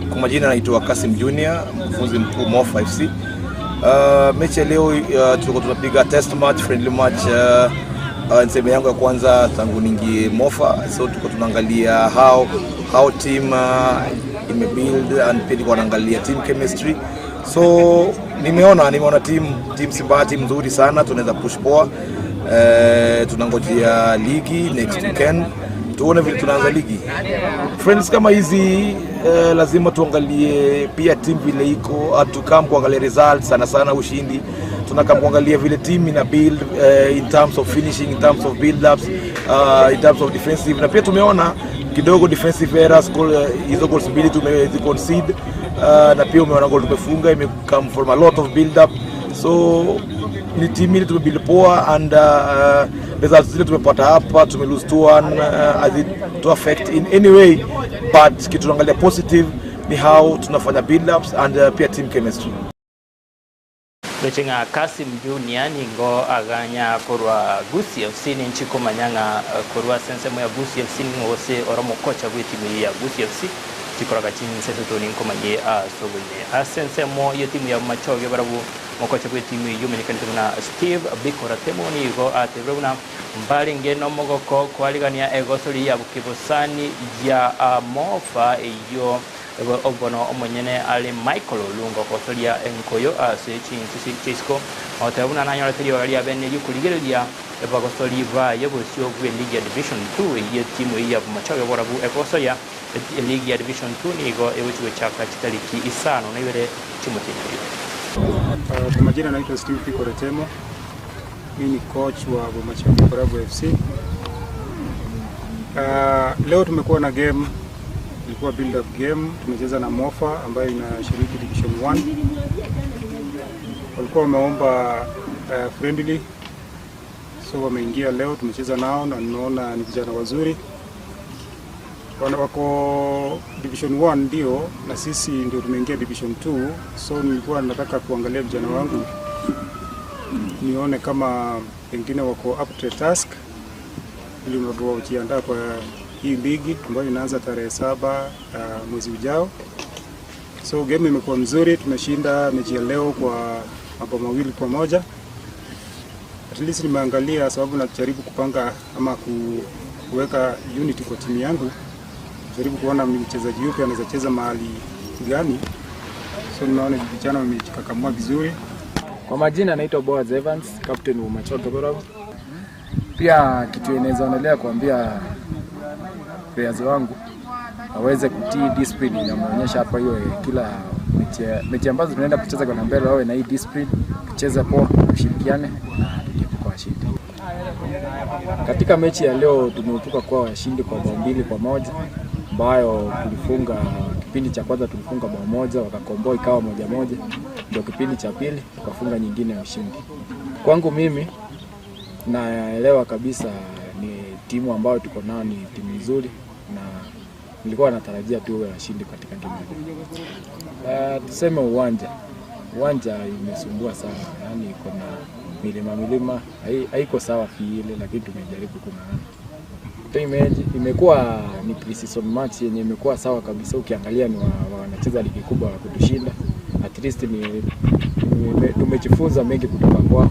Kwa majina naitwa Kasim Junior, mkufunzi mkuu Mofa FC. Mechi leo tulikuwa tunapiga test match, friendly match nseme yangu ya kwanza tangu ningi Mofa, so tulikuwa tunaangalia how team imebuild and pia tulikuwa tunaangalia team chemistry. So nimeona team Simba team nzuri sana, tunaweza push poa. Tunangojea ligi next weekend. Tuone vile tunaanza ligi. Friends kama hizi lazima tuangalie pia team vile iko, atukam kuangalia results sana ushindi. Tunakam kuangalia vile team ina build in terms of finishing, in terms of build ups, in terms of defensive. Na pia tumeona kidogo defensive errors, hizo goals mbili tumeziconcede. Na pia umeona goal tumefunga come from a lot of build up. So ni team ile tumebuild poa and results zile tumepata hapa lose 2-1 as it to affect in any way, but kitu tunaangalia positive ni how tunafanya build ups and pia team chemistry. Lechenga Kasim Junior ningo aganya kurwa Gusii FC nchiko manyanga kurwa sensemo ya Gusii FC ngose oromo kocha bwetimu ya Gusii FC chikoraga chini seto ni nkomanye sobune asensemo yo timu ya machoge barabu mokocha bwetimu yumenyekana na Steve Bikora Temoni go atebuna mbali ngeno mogoko kwaligania egosori ya bukibosani ya mofa iyo obono omonyene ali Michael Lungo kosolia enkoyo ase chinsi chisko otebuna nanyora tiri bali abene yukuligereria ebagosori ba yebosio gwe League ya Division 2 ye timu ya bumachoge borabu ekoso ya League ya Division 2 nigo ebuchwe chaka chitariki isano na ibere chimutini. Kwa majina naitwa Steve Pikoretemo. Mimi ni coach wa Bumachoge Borabu FC. Leo tumekuwa na game, ilikuwa build up game, tumecheza na Mofa ambayo inashiriki Division 1. Walikuwa wameomba friendly, so wameingia leo, tumecheza nao na naona ni vijana wazuri. Wako Division 1 ndio, na sisi ndio tumeingia Division 2, so nilikuwa nataka kuangalia vijana wangu nione kama pengine wako up to task ili wajiandaa kwa hii ligi ambayo inaanza tarehe 7 mwezi ujao. So game imekuwa mzuri, tumeshinda mechi ya leo kwa mabao 2-1. At least nimeangalia sababu najaribu kupanga ama kuweka unity kwa timu yangu. Jaribu kuona mchezaji yupi anaweza cheza mahali gani. So nimeona vijana wamejikakamua vizuri. Kwa majina naitwa Boaz Evans, captain wa Bumachoge Borabu. Pia kitu inaweza endelea kuambia players wangu waweze kutii discipline inaonyesha hapa hiyo kila mechi ambazo tunaenda kucheza kwa mbele wawe na hii discipline, kucheza poa, kushirikiane kwa washindi. Katika mechi ya leo tumeutuka kwa washindi kwa bao 2-1 ambayo tulifunga kipindi cha kwanza tulifunga bao 1 wakakomboa ikawa 1-1, ndio kipindi cha pili tukafunga nyingine ya ushindi. Kwangu mimi naelewa kabisa ni timu ambayo tuko nao ni timu nzuri na nilikuwa natarajia tuwe washindi katika game hii. Tuseme uwanja imesumbua sana, yani iko na milima haiko sawa vile, lakini tumejaribu kung'ang'ana. Imekuwa ni pre-season match yenye imekuwa sawa kabisa, ukiangalia ni wanacheza ligi kubwa kutushinda. At least tumejifunza mengi kutoka kwao.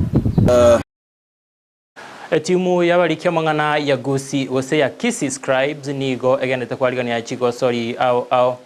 Timu y'abarikia mangana ya Gusii ose ya Kisii Scribes nigo egendete kwarigania chigosori au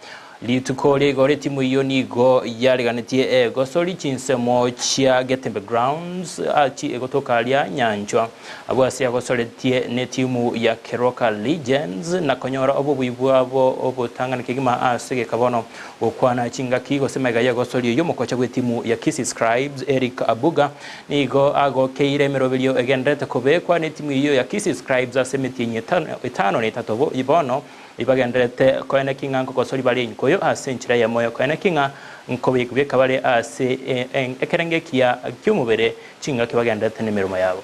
litukore gore timu iyo nigo yariganitie gosori chinsemo chia Getembe Grounds achi egotokalia nyanchwa abwasi yagosoretie ne timu ya Keroka Legends na konyora obubibwabo obutangana kigima asege kabono okwana chingaki gosemega ya gosori yo mukocha gwe timu ya Kisii Scribes Eric Abuga nigo ago keire merobelio egendete kobekwa ne timu iyo ya Kisii Scribes asemetinye 5-3 ibono ibagenderete koene kinga nkosori bali nkoyo asenchira ya moyo koene kinga nkobikwe kabale ase ekerengekia cyumubere cinga kibagenderete nimirimo yabo.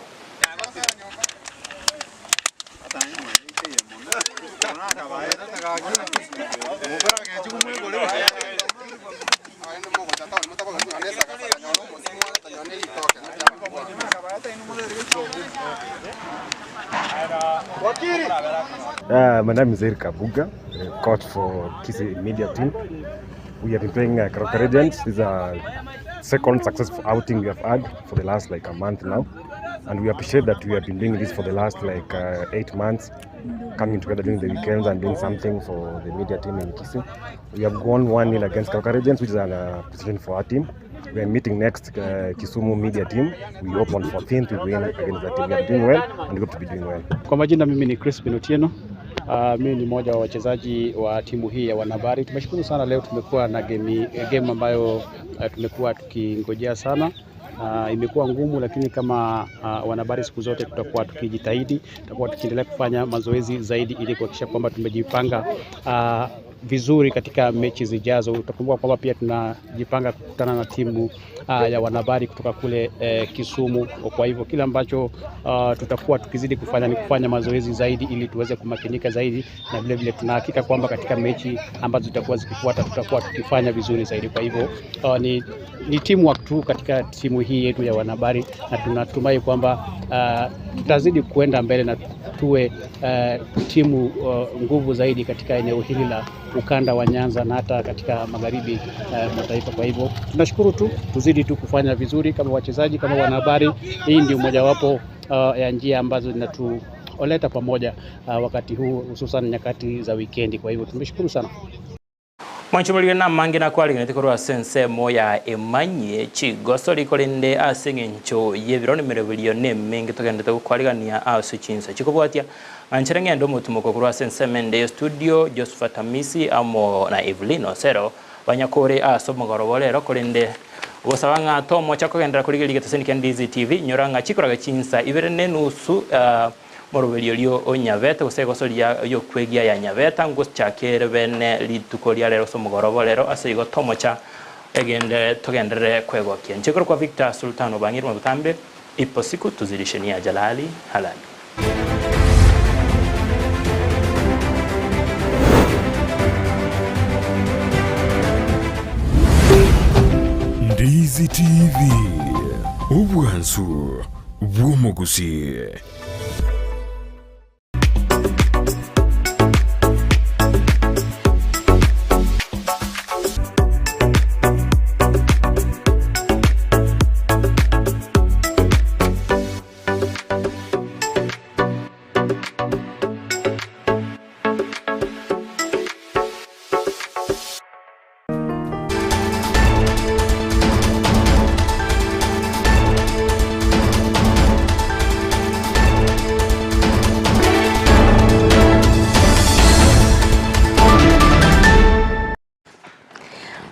My name is Eric Abuga, coach for Kisii media team. We have been playing Keroka Legends. This is a second successful outing we have had for the last a month now, and we appreciate that we have been doing this for the last 8 months, coming together during the weekends and doing something for the media team in Kisii. We have won 1-0 against Keroka Legends, which is a position for our team. We are meeting next Kisumu media team. We hope on 14th we win against that team. We are doing well and we hope to be doing well. Kwa majina mimi ni Chris Otieno. Mimi ni mmoja wa wachezaji wa timu hii ya Wanabari. Tumeshukuru sana leo tumekuwa na game ambayo tumekuwa tukingojea sana. Imekuwa ngumu, lakini kama Wanabari siku zote tutakuwa tukijitahidi, tutakuwa tukiendelea kufanya mazoezi zaidi ili kuhakikisha kwamba tumejipanga vizuri katika mechi zijazo. Utakumbuka kwamba pia tunajipanga kukutana na timu ya Wanabari kutoka kule Kisumu. Kwa hivyo kila ambacho tutakuwa tukizidi kufanya ni kufanya mazoezi zaidi ili tuweze kumakinika zaidi, na vile vile tunahakika kwamba katika mechi ambazo zitakuwa zikifuata tutakuwa tukifanya vizuri zaidi. Kwa hivyo ni timu tu katika timu hii yetu ya Wanabari, na tunatumai kwamba tutazidi kuenda mbele na tuwe timu nguvu zaidi katika eneo hili la ukanda wa Nyanza na hata katika magharibi mataifa. Kwa hivyo tunashukuru tu, tuzidi tu kufanya vizuri kama wachezaji, kama Wanabari. Hii ndio mojawapo ya njia ambazo zinatuleta pamoja wakati huu, hususan nyakati za weekendi. Kwa hivyo tumeshukuru sana. Mwanchumulio na mangi na kwali ngati korwa sense moya Emanyie chigosori kolende asengencho yebirone merebulio ne mengi tokende kwaliga asichinsa chikobwatia ancherenge ndo mutumoko korwa sense mende studio Josephat Amisi amo na Evelyn Osero banyakore asomogorobolero kolende Wasawanga tomo chako gendera kuligili teseni Ndizi TV nyoranga chikoraga chinsa iberene nusu morobelio onyaveta gusegosoria yo kwegia ya nyaveta ngos chakere bene litukoria lero somogorobolero aseigo tomocha egende togendere kwego kienchekoro kwa Victor Sultano Bangirwa Butambe ipo siku tuzilishenia jalali halali. Ndizi TV Ubwansu Gusii.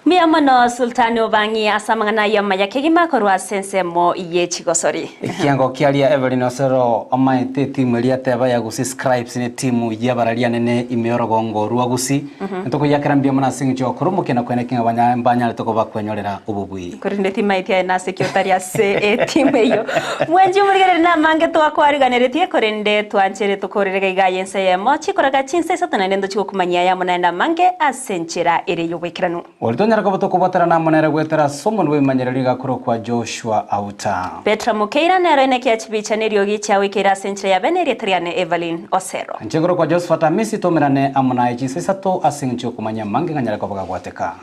Miamano Sultani Obangi asamangana yama yakegima korwa sense mo iye chigosori. Kiango kialia Evelyn Osero amaite timu elia teba ya subscribe sine timu yabaralia nene imeorogo ngorua Gusii. Ntoko yakarambia mwana singicho kurumu kena kwene kinga banya letoko bakwenyorera ububui. Kurinde tima itia na sekiotaria se timu yo. Mwenji murigere na mange to akwariganeretie korinde twanchere tukorerega igayense yemo chikoraga chinse satana nendo chiko kumanya ya mwana na mange asenchera ere yo wekiranu. Olitonya rakaboto kubatara na monera gwetera somo nwe manyereriga kuro kwa Joshua Auta. Petra Mukeira nero eneke achibicha neryo gicha wikira senchera ya beneri triane Evelyn Osero. Nchegoro kwa Josephat Amisi tomerane amona ichinse sato asingcho kumanya mange nganyara kwa gwateka.